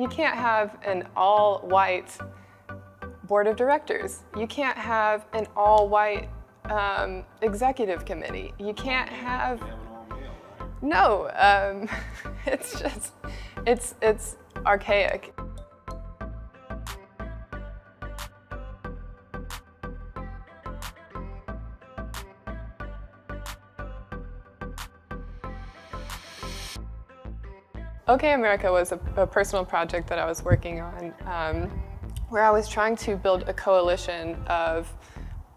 You can't have an all-white board of directors. You can't have an all-white executive committee. You can't have... No, it's just, it's archaic. OK America was a personal project that I was working on where I was trying to build a coalition of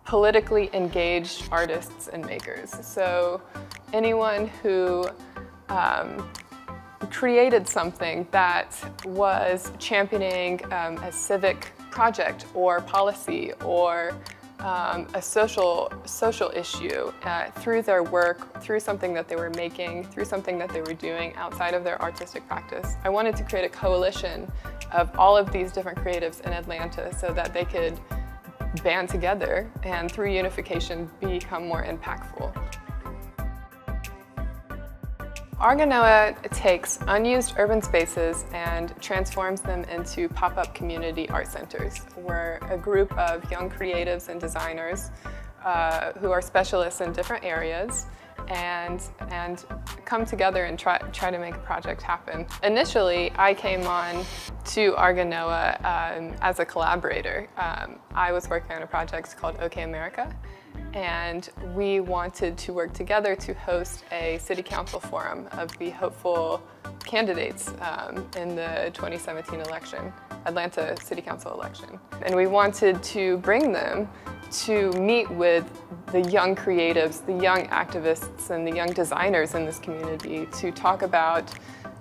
politically engaged artists and makers. So anyone who created something that was championing a civic project or policy or a social issue through their work, through something that they were making, through something that they were doing outside of their artistic practice. I wanted to create a coalition of all of these different creatives in Atlanta so that they could band together and through unification become more impactful. Argonoa takes unused urban spaces and transforms them into pop-up community art centers. We're a group of young creatives and designers who are specialists in different areas and come together and try to make a project happen. Initially, I came on to Argonoa as a collaborator. I was working on a project called OK America, and we wanted to work together to host a city council forum of the hopeful candidates in the 2017 election, Atlanta City Council election. And we wanted to bring them to meet with the young creatives, the young activists, and the young designers in this community to talk about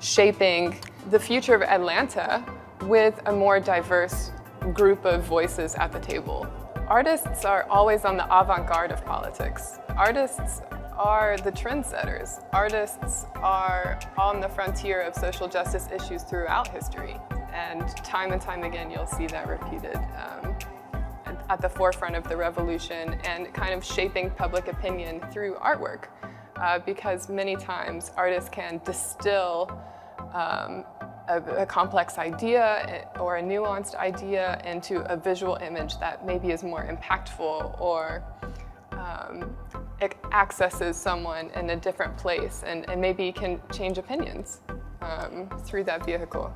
shaping the future of Atlanta with a more diverse group of voices at the table. Artists are always on the avant-garde of politics. Artists are the trendsetters. Artists are on the frontier of social justice issues throughout history. And time again, you'll see that repeated at the forefront of the revolution and kind of shaping public opinion through artwork. Because many times artists can distill a complex idea or a nuanced idea into a visual image that maybe is more impactful or it accesses someone in a different place and maybe can change opinions through that vehicle.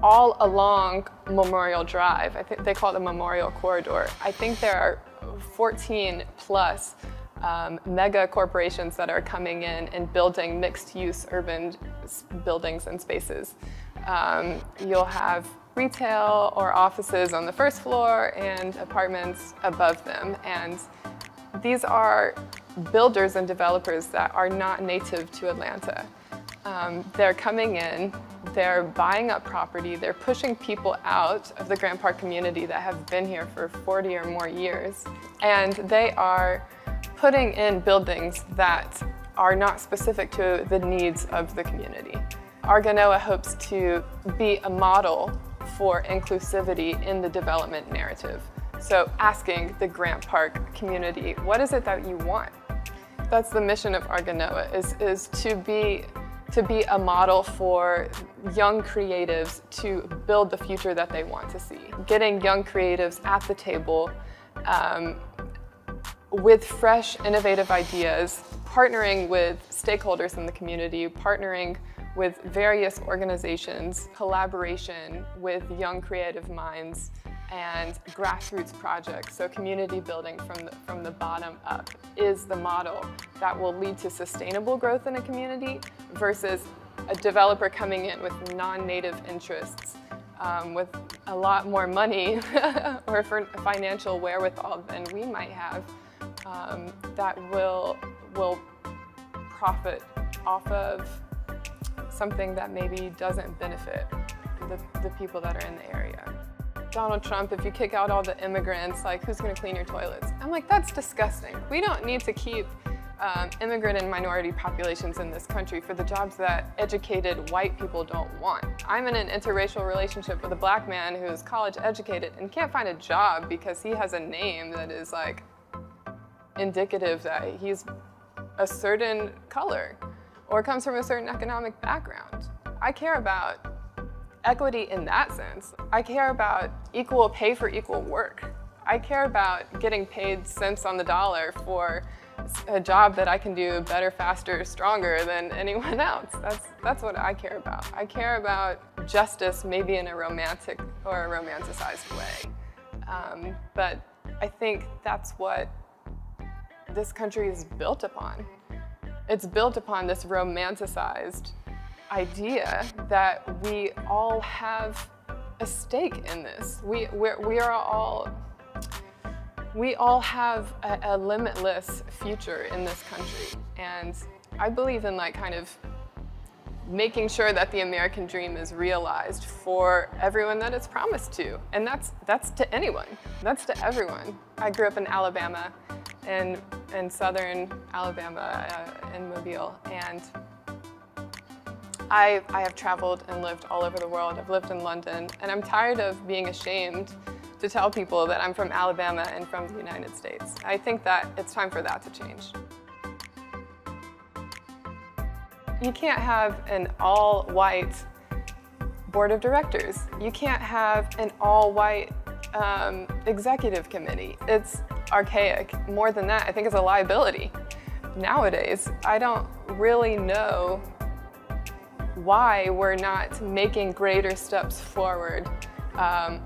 All along Memorial Drive, I think they call it the Memorial Corridor, I think there are 14 plus mega corporations that are coming in and building mixed-use urban buildings and spaces. You'll have retail or offices on the first floor and apartments above them. And these are builders and developers that are not native to Atlanta. They're coming in, they're buying up property, they're pushing people out of the Grant Park community that have been here for 40 or more years. And they are putting in buildings that are not specific to the needs of the community. Argonoa hopes to be a model for inclusivity in the development narrative. So asking the Grant Park community, what is it that you want? That's the mission of Argonoa, is to be a model for young creatives to build the future that they want to see. Getting young creatives at the table with fresh, innovative ideas, partnering with stakeholders in the community, partnering with various organizations, collaboration with young creative minds, and grassroots projects. So community building from the bottom up is the model that will lead to sustainable growth in a community versus a developer coming in with non-native interests with a lot more money or financial wherewithal than we might have that will profit off of something that maybe doesn't benefit the people that are in the area. Donald Trump, if you kick out all the immigrants, like, who's gonna clean your toilets? I'm like, that's disgusting. We don't need to keep immigrant and minority populations in this country for the jobs that educated white people don't want. I'm in an interracial relationship with a black man who's college educated and can't find a job because he has a name that is like indicative that he's a certain color. or comes from a certain economic background. I care about equity in that sense. I care about equal pay for equal work. I care about getting paid cents on the dollar for a job that I can do better, faster, stronger than anyone else. That's what I care about. I care about justice, maybe in a romantic or a romanticized way. But I think that's what this country is built upon. It's built upon this romanticized idea that we all have a stake in this. We all have a limitless future in this country, and I believe in like kind of making sure that the American dream is realized for everyone that it's promised to, and that's to anyone. That's to everyone. I grew up in Alabama, in southern Alabama, in Mobile, and I have traveled and lived all over the world. I've lived in London, and I'm tired of being ashamed to tell people that I'm from Alabama and from the United States. I think that it's time for that to change. You can't have an all-white board of directors. You can't have an all-white executive committee. It's archaic. More than that, I think it's a liability. Nowadays, I don't really know why we're not making greater steps forward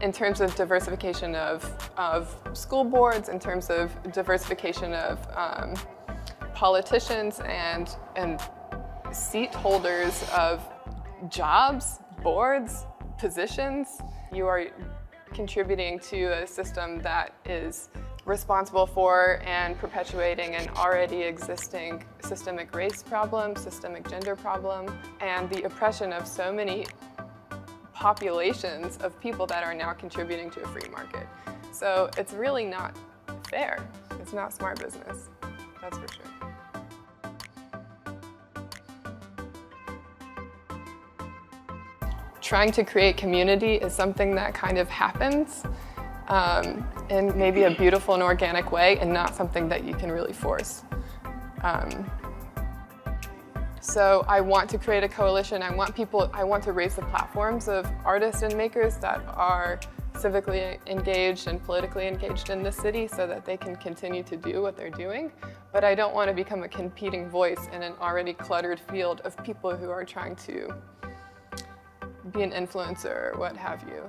in terms of diversification of school boards, in terms of diversification of politicians and seat holders of jobs, boards, positions. You are contributing to a system that is responsible for and perpetuating an already existing systemic race problem, systemic gender problem, and the oppression of so many populations of people that are now contributing to a free market. So it's really not fair. It's not smart business, that's for sure. Trying to create community is something that kind of happens in maybe a beautiful and organic way, and not something that you can really force. So I want to create a coalition. I want to raise the platforms of artists and makers that are civically engaged and politically engaged in this city so that they can continue to do what they're doing. But I don't want to become a competing voice in an already cluttered field of people who are trying to be an influencer or what have you.